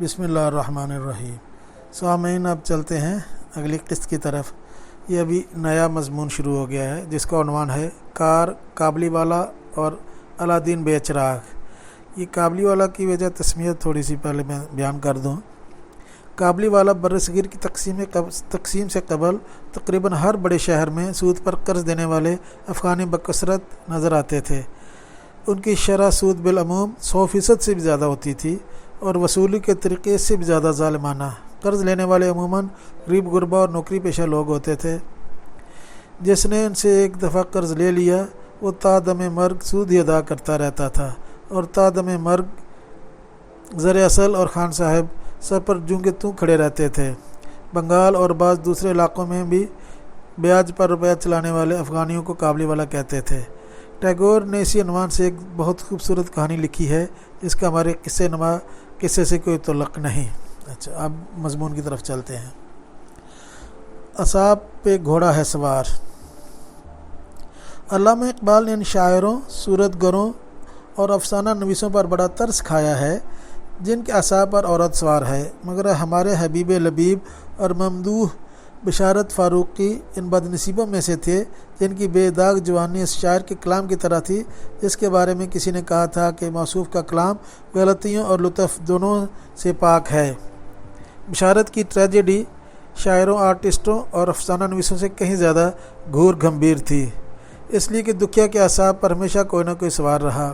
بسم اللہ الرحمن الرحیم۔ سامعین، اب چلتے ہیں اگلی قسط کی طرف۔ یہ ابھی نیا مضمون شروع ہو گیا ہے جس کا عنوان ہے کار، کابلی والا اور الادین بے چراغ۔ یہ کابلی والا کی وجہ تسمیت تھوڑی سی پہلے میں بیان کر دوں۔ کابلی والا برصغیر کی تقسیم سے قبل تقریباً ہر بڑے شہر میں سود پر قرض دینے والے افغانی بکثرت نظر آتے تھے۔ ان کی شرح سود بالعموم 100% سے بھی زیادہ ہوتی تھی اور وصولی کے طریقے سے بھی زیادہ ظالمانہ۔ قرض لینے والے عموماً غریب غربا اور نوکری پیشہ لوگ ہوتے تھے۔ جس نے ان سے ایک دفعہ قرض لے لیا وہ تا دم مرگ سود ہی ادا کرتا رہتا تھا، اور تا دم مرگ زر اصل اور خان صاحب سر پر جوں کے توں کھڑے رہتے تھے۔ بنگال اور بعض دوسرے علاقوں میں بھی بیاج پر روپیہ چلانے والے افغانیوں کو کابلی والا کہتے تھے۔ ٹیگور نے اسی عنوان سے ایک بہت خوبصورت کہانی لکھی ہے جس کا ہمارے قصے سے کوئی تعلق نہیں۔ اچھا، اب مضمون کی طرف چلتے ہیں۔ اصحاب پہ گھوڑا ہے سوار۔ علامہ اقبال نے ان شاعروں، صورت گروں اور افسانہ نویسوں پر بڑا ترس کھایا ہے جن کے اعصاب پر عورت سوار ہے، مگر ہمارے حبیب لبیب اور ممدوح بشارت فاروقی ان بد نصیبوں میں سے تھے جن کی بے داغ جوانی اس شاعر کے کلام کی طرح تھی جس کے بارے میں کسی نے کہا تھا کہ موصوف کا کلام غلطیوں اور لطف دونوں سے پاک ہے۔ بشارت کی ٹریجڈی شاعروں، آرٹسٹوں اور افسانہ نویسوں سے کہیں زیادہ گھور گھمبیر تھی، اس لیے کہ دکھیا کے اعصاب پر ہمیشہ کوئی نہ کوئی سوار رہا۔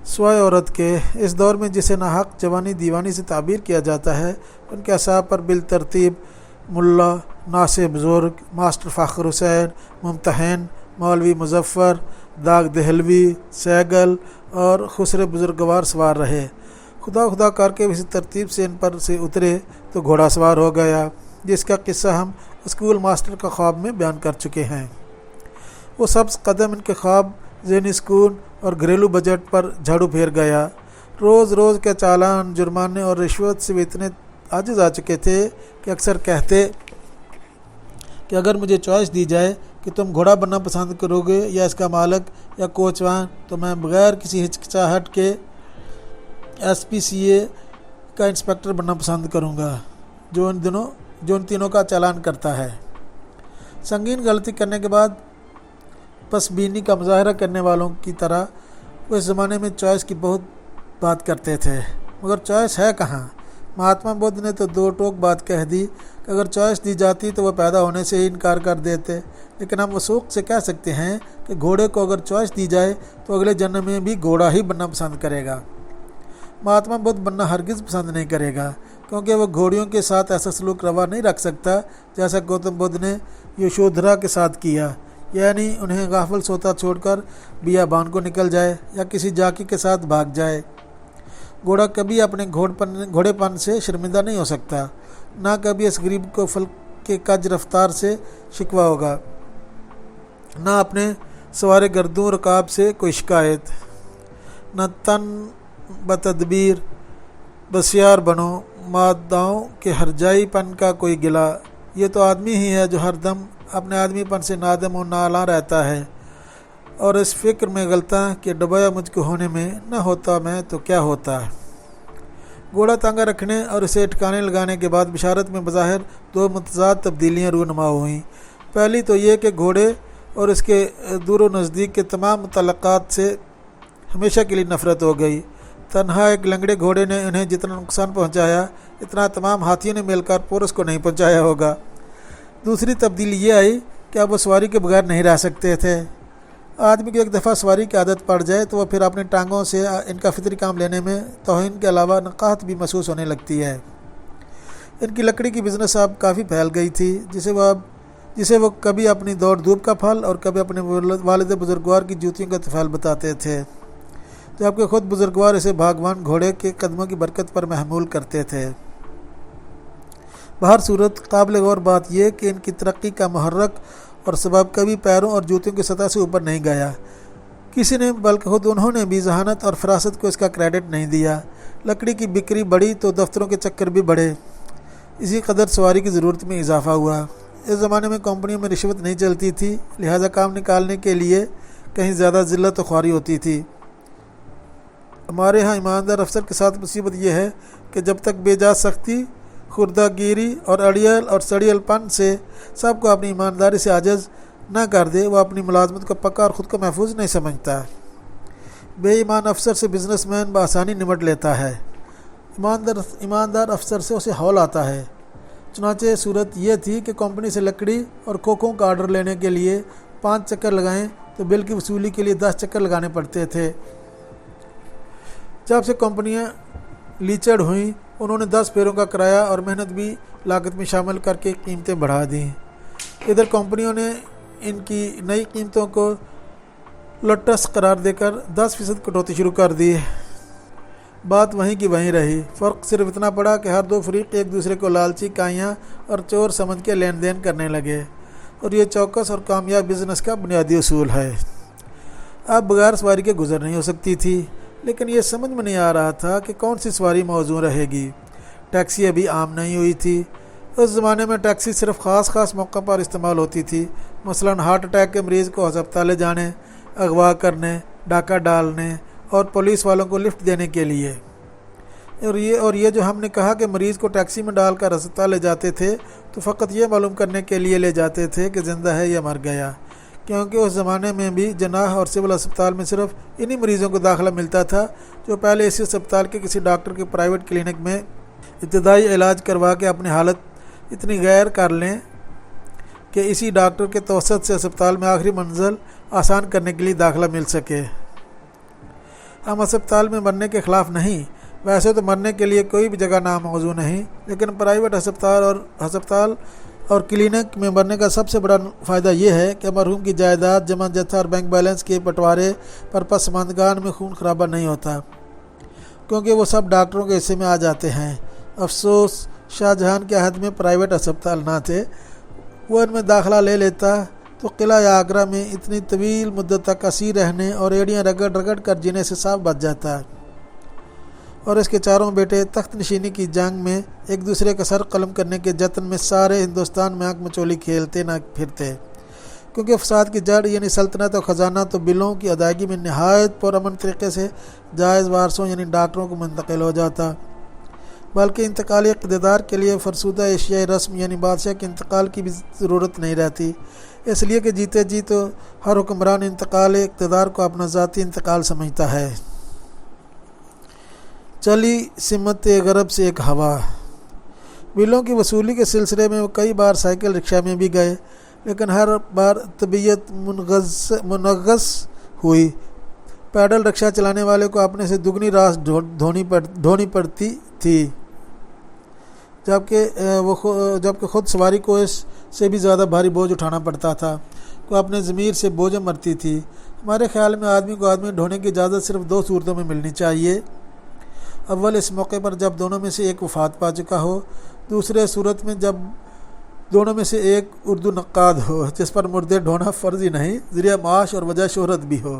سوائے عورت کے اس دور میں جسے ناحق جوانی دیوانی سے تعبیر کیا جاتا ہے، ان کے اعصاب پر بالترتیب ملا، ناصر بزرگ، ماسٹر فخر حسین، ممتحن، مولوی مظفر، داغ دہلوی، سیگل اور خسر بزرگوار سوار رہے۔ خدا کر کے اسی ترتیب سے ان پر سے اترے تو گھوڑا سوار ہو گیا، جس کا قصہ ہم اسکول ماسٹر کا خواب میں بیان کر چکے ہیں۔ وہ سبز قدم ان کے خواب ذہنی سکون اور گھریلو بجٹ پر جھاڑو پھیر گیا۔ روز روز کے چالان، جرمانے اور رشوت سے وہ اتنے عاجز آ چکے تھے کہ اکثر کہتے کہ اگر مجھے چوائس دی جائے کہ تم گھوڑا بننا پسند کرو گے یا اس کا مالک یا کوچوان، تو میں بغیر کسی ہچکچاہٹ کے SPCA کا انسپکٹر بننا پسند کروں گا جو ان تینوں کا چالان کرتا ہے۔ سنگین غلطی کرنے کے بعد پس بینی کا مظاہرہ کرنے والوں کی طرح وہ اس زمانے میں چوائس کی بہت بات کرتے تھے، مگر چوائس ہے کہاں؟ مہاتما بدھ نے تو دو ٹوک بات کہہ دی کہ اگر چوائس دی جاتی تو وہ پیدا ہونے سے ہی انکار کر دیتے، لیکن ہم وثوق سے کہہ سکتے ہیں کہ گھوڑے کو اگر چوائس دی جائے تو اگلے جنم میں بھی گھوڑا ہی بننا پسند کرے گا۔ مہاتما بدھ بننا ہرگز پسند نہیں کرے گا، کیونکہ وہ گھوڑیوں کے ساتھ ایسا سلوک روا نہیں رکھ سکتا جیسا گوتم بدھ نے یشودھرا کے ساتھ کیا، یعنی انہیں غافل سوتا چھوڑ کر بیابان کو نکل جائے یا کسی جاکی کے ساتھ بھاگ جائے۔ گھوڑا کبھی اپنے گھوڑے پن سے شرمندہ نہیں ہو سکتا، نہ کبھی اس غریب کو فلک کے کج رفتار سے شکوہ ہوگا، نہ اپنے سوار گردوں رکاب سے کوئی شکایت، نہ تن بتدبیر بسیار بنو ماداؤں کے ہرجائی پن کا کوئی گلا۔ یہ تو آدمی ہی ہے جو ہر دم اپنے آدمی پن سے نادم و نالاں رہتا ہے اور اس فکر میں غلطاں کہ ڈبویا مجھ کو ہونے میں نہ ہوتا میں تو کیا ہوتا۔ گھوڑا تانگا رکھنے اور اسے ٹھکانے لگانے کے بعد بشارت میں بظاہر دو متضاد تبدیلیاں رونما ہوئیں۔ پہلی تو یہ کہ گھوڑے اور اس کے دور و نزدیک کے تمام متعلقات سے ہمیشہ کے لیے نفرت ہو گئی۔ تنہا ایک لنگڑے گھوڑے نے انہیں جتنا نقصان پہنچایا اتنا تمام ہاتھیوں نے مل کر پورس کو نہیں پہنچایا ہوگا۔ دوسری تبدیلی یہ آئی کہ اب وہ سواری کے بغیر نہیں رہ سکتے تھے۔ آدمی کو ایک دفعہ سواری کی عادت پڑ جائے تو وہ پھر اپنی ٹانگوں سے ان کا فطری کام لینے میں توہین کے علاوہ نقاہت بھی محسوس ہونے لگتی ہے۔ ان کی لکڑی کی بزنس اب کافی پھیل گئی تھی جسے وہ کبھی اپنی دوڑ دھوپ کا پھل اور کبھی اپنے والد بزرگوار کی جوتیوں کا طفیل بتاتے تھے، جبکہ خود بزرگوار اسے بھاگوان گھوڑے کے قدموں کی برکت پر محمول کرتے تھے۔ بہر صورت قابل غور بات یہ کہ ان کی ترقی کا محرک اور سبب کبھی پیروں اور جوتوں کی سطح سے اوپر نہیں گیا کسی نے، بلکہ خود انہوں نے بھی ذہانت اور فراست کو اس کا کریڈٹ نہیں دیا۔ لکڑی کی بکری بڑھی تو دفتروں کے چکر بھی بڑھے، اسی قدر سواری کی ضرورت میں اضافہ ہوا۔ اس زمانے میں کمپنیوں میں رشوت نہیں چلتی تھی، لہذا کام نکالنے کے لیے کہیں زیادہ ذلت و خواری ہوتی تھی۔ ہمارے ہاں ایماندار افسر کے ساتھ مصیبت یہ ہے کہ جب تک بے جا سختی، خوردہ گیری اور اڑیل اور سڑیل پن سے سب کو اپنی ایمانداری سے عاجز نہ کر دے، وہ اپنی ملازمت کو پکا اور خود کو محفوظ نہیں سمجھتا۔ بے ایمان افسر سے بزنس مین بآسانی نمٹ لیتا ہے، ایماندار افسر سے اسے ہول آتا ہے۔ چنانچہ صورت یہ تھی کہ کمپنی سے لکڑی اور کھوکھوں کا آرڈر لینے کے لیے 5 چکر لگائیں تو بل کی وصولی کے لیے 10 چکر لگانے پڑتے تھے۔ جب سے کمپنیاں لیچڑ ہوئیں، انہوں نے 10 پھیروں کا کرایہ اور محنت بھی لاگت میں شامل کر کے قیمتیں بڑھا دیں۔ ادھر کمپنیوں نے ان کی نئی قیمتوں کو لٹس قرار دے کر 10% کٹوتی شروع کر دی۔ بات وہیں کی وہیں رہی، فرق صرف اتنا پڑا کہ ہر دو فریق ایک دوسرے کو لالچی، کائیاں اور چور سمجھ کے لین دین کرنے لگے، اور یہ چوکس اور کامیاب بزنس کا بنیادی اصول ہے۔ اب بغیر سواری کے گزر نہیں ہو سکتی تھی، لیکن یہ سمجھ میں نہیں آ رہا تھا کہ کون سی سواری موزوں رہے گی۔ ٹیکسی ابھی عام نہیں ہوئی تھی۔ اس زمانے میں ٹیکسی صرف خاص موقع پر استعمال ہوتی تھی، مثلا ہارٹ اٹیک کے مریض کو ہسپتال لے جانے، اغوا کرنے، ڈاکہ ڈالنے اور پولیس والوں کو لفٹ دینے کے لیے۔ اور یہ جو ہم نے کہا کہ مریض کو ٹیکسی میں ڈال کر ہسپتال لے جاتے تھے، تو فقط یہ معلوم کرنے کے لیے لے جاتے تھے کہ زندہ ہے یا مر گیا، کیونکہ اس زمانے میں بھی جناح اور سول ہسپتال میں صرف انہی مریضوں کو داخلہ ملتا تھا جو پہلے اسی ہسپتال کے کسی ڈاکٹر کے پرائیویٹ کلینک میں ابتدائی علاج کروا کے اپنی حالت اتنی غیر کر لیں کہ اسی ڈاکٹر کے توسط سے ہسپتال میں آخری منزل آسان کرنے کے لیے داخلہ مل سکے۔ ہم ہسپتال میں مرنے کے خلاف نہیں، ویسے تو مرنے کے لیے کوئی بھی جگہ ناموزوں نہیں، لیکن پرائیویٹ ہسپتال اور کلینک میں مرنے کا سب سے بڑا فائدہ یہ ہے کہ مرحوم کی جائیداد، جمع جتھا اور بینک بیلنس کے بٹوارے پر پسماندگان میں خون خرابہ نہیں ہوتا، کیونکہ وہ سب ڈاکٹروں کے حصے میں آ جاتے ہیں۔ افسوس شاہ جہان کے عہد میں پرائیویٹ ہسپتال نہ تھے، وہ ان میں داخلہ لے لیتا تو قلعہ آگرہ میں اتنی طویل مدت تک اسیر رہنے اور ایڑیاں رگڑ کر جینے سے صاف بچ جاتا، اور اس کے چاروں بیٹے تخت نشینی کی جنگ میں ایک دوسرے کا سر قلم کرنے کے جتن میں سارے ہندوستان میں آنکھ مچولی کھیلتے نہ پھرتے، کیونکہ فساد کی جڑ یعنی سلطنت اور خزانہ تو بلوں کی ادائیگی میں نہایت پرامن طریقے سے جائز وارثوں یعنی ڈاکٹروں کو منتقل ہو جاتا، بلکہ انتقالی اقتدار کے لیے فرسودہ ایشیائی رسم یعنی بادشاہ کے انتقال کی بھی ضرورت نہیں رہتی، اس لیے کہ جیتے جی تو ہر حکمران انتقال اقتدار کو اپنا ذاتی انتقال سمجھتا ہے۔ چلی سمت غرب سے ایک ہوا۔ بلوں کی وصولی کے سلسلے میں وہ کئی بار سائیکل رکشہ میں بھی گئے، لیکن ہر بار طبیعت منغص ہوئی۔ پیڈل رکشہ چلانے والے کو اپنے سے دگنی راس ڈھونی پڑتی تھی، جبکہ خود سواری کو اس سے بھی زیادہ بھاری بوجھ اٹھانا پڑتا تھا، کو اپنے ضمیر سے بوجھ مرتی تھی۔ ہمارے خیال میں آدمی کو آدمی ڈھونے کی اجازت صرف 2 صورتوں میں ملنی چاہیے۔ اول اس موقع پر جب دونوں میں سے ایک وفات پا چکا ہو، دوسرے صورت میں جب دونوں میں سے ایک اردو نقاد ہو جس پر مردے ڈھونا فرضی نہیں، ذریعہ معاش اور وجہ شہرت بھی ہو۔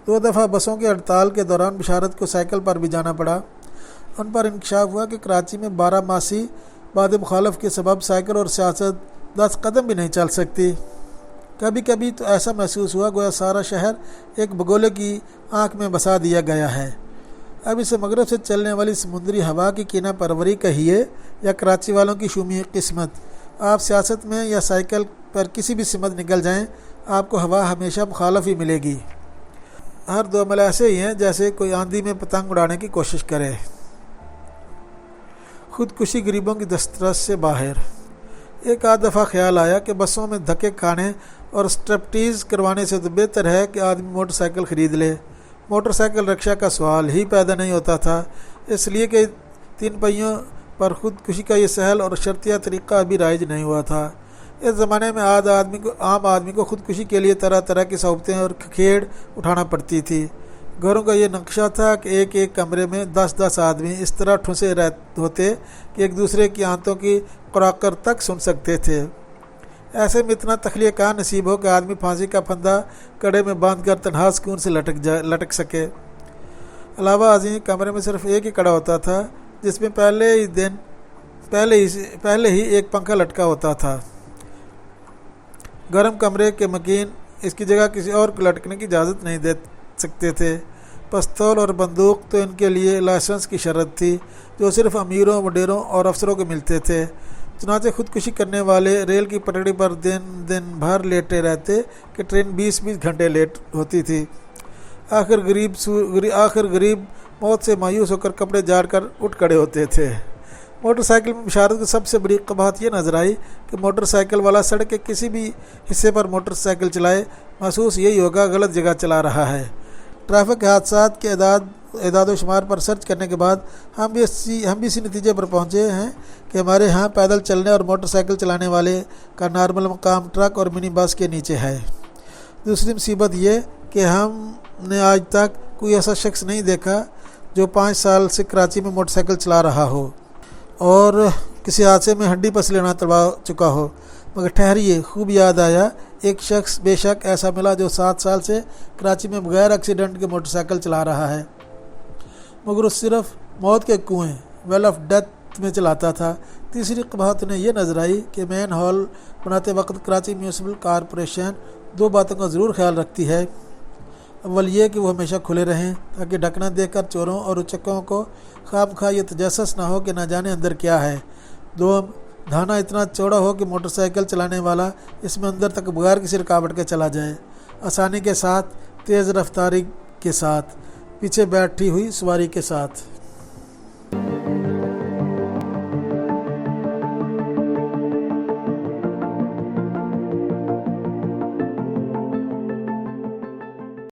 2 دفعہ بسوں کے ہڑتال کے دوران بشارت کو سائیکل پر بھی جانا پڑا۔ ان پر انکشاف ہوا کہ کراچی میں 12 ماسی بعد مخالف کے سبب سائیکل اور سیاست 10 قدم بھی نہیں چل سکتی۔ کبھی کبھی تو ایسا محسوس ہوا گویا سارا شہر ایک بگولے کی آنکھ میں بسا دیا گیا ہے۔ اب اسے مغرب سے چلنے والی سمندری ہوا کی کینہ پروری کہیے یا کراچی والوں کی شومی قسمت، آپ سیاست میں یا سائیکل پر کسی بھی سمت نکل جائیں، آپ کو ہوا ہمیشہ مخالف ہی ملے گی۔ ہر 2 عمل ایسے ہی ہیں جیسے کوئی آندھی میں پتنگ اڑانے کی کوشش کرے۔ خودکشی غریبوں کی دسترس سے باہر۔ ایک آدھ دفعہ خیال آیا کہ بسوں میں دھکے کھانے اور اسٹرپٹیز کروانے سے تو بہتر ہے کہ آدمی موٹر سائیکل خرید لے۔ موٹر سائیکل رکشہ کا سوال ہی پیدا نہیں ہوتا تھا، اس لیے کہ 3 پہیوں پر خودکشی کا یہ سہل اور شرطیہ طریقہ ابھی رائج نہیں ہوا تھا۔ اس زمانے میں عام آدمی کو خودکشی کے لیے طرح طرح کی صعوبتیں اور کھیڑ اٹھانا پڑتی تھی۔ گھروں کا یہ نقشہ تھا کہ ایک کمرے میں 10 آدمی اس طرح ٹھنسے ہوتے کہ ایک دوسرے کی آنتوں کی قراقر تک سن سکتے تھے۔ ایسے میں اتنا تخلیہ کہاں نصیب ہو کہ آدمی پھانسی کا پھندا کڑے میں باندھ کر تنہا سکون سے لٹک سکے۔ علاوہ ازیں کمرے میں صرف ایک ہی کڑا ہوتا تھا، جس میں پہلے ہی ایک پنکھا لٹکا ہوتا تھا۔ گرم کمرے کے مکین اس کی جگہ کسی اور کو لٹکنے کی اجازت نہیں دے سکتے تھے۔ پستول اور بندوق تو ان کے لیے لائسنس کی شرط تھی جو صرف امیروں، وڈیروں اور افسروں کو ملتے تھے۔ چنانچہ خودکشی کرنے والے ریل کی پٹڑی پر دن بھر لیٹے رہتے کہ ٹرین 20 گھنٹے لیٹ ہوتی تھی۔ آخر غریب موت سے مایوس ہو کر کپڑے جاڑ کر اٹھ کھڑے ہوتے تھے۔ موٹر سائیکل میں بشارت کی سب سے بڑی قباحت یہ نظر آئی کہ موٹر سائیکل والا سڑک کے کسی بھی حصے پر موٹر سائیکل چلائے، محسوس یہی ہوگا غلط جگہ چلا رہا ہے۔ ٹریفک حادثات کے اعداد و شمار پر سرچ کرنے کے بعد ہم بھی اسی نتیجے پر پہنچے ہیں کہ ہمارے ہاں پیدل چلنے اور موٹر سائیکل چلانے والے کا نارمل مقام ٹرک اور منی بس کے نیچے ہے۔ دوسری مصیبت یہ کہ ہم نے آج تک کوئی ایسا شخص نہیں دیکھا جو 5 سال سے کراچی میں موٹر سائیکل چلا رہا ہو اور کسی حادثے میں ہڈی پسلی نہ تڑوا چکا ہو۔ مگر ٹھہریے، خوب یاد آیا، ایک شخص بے شک ایسا ملا جو 7 سال سے کراچی میں بغیر ایکسیڈنٹ کے موٹر سائیکل چلا رہا ہے، مگر وہ صرف موت کے کنویں ویل آف ڈیتھ میں چلاتا تھا۔ تیسری قباحت نے یہ نظر آئی کہ مین ہال بناتے وقت کراچی میونسپل کارپوریشن 2 باتوں کا ضرور خیال رکھتی ہے۔ اول یہ کہ وہ ہمیشہ کھلے رہیں تاکہ ڈھکنا دیکھ کر چوروں اور اچکوں کو خواب خواہ یہ تجسس نہ ہو کہ نہ جانے اندر کیا ہے۔ دوم، دھانا اتنا چوڑا ہو کہ موٹر سائیکل چلانے والا اس میں اندر تک بغیر کسی رکاوٹ کے چلا جائے، آسانی کے ساتھ، تیز رفتاری کے ساتھ، پیچھے بیٹھی ہوئی سواری کے ساتھ۔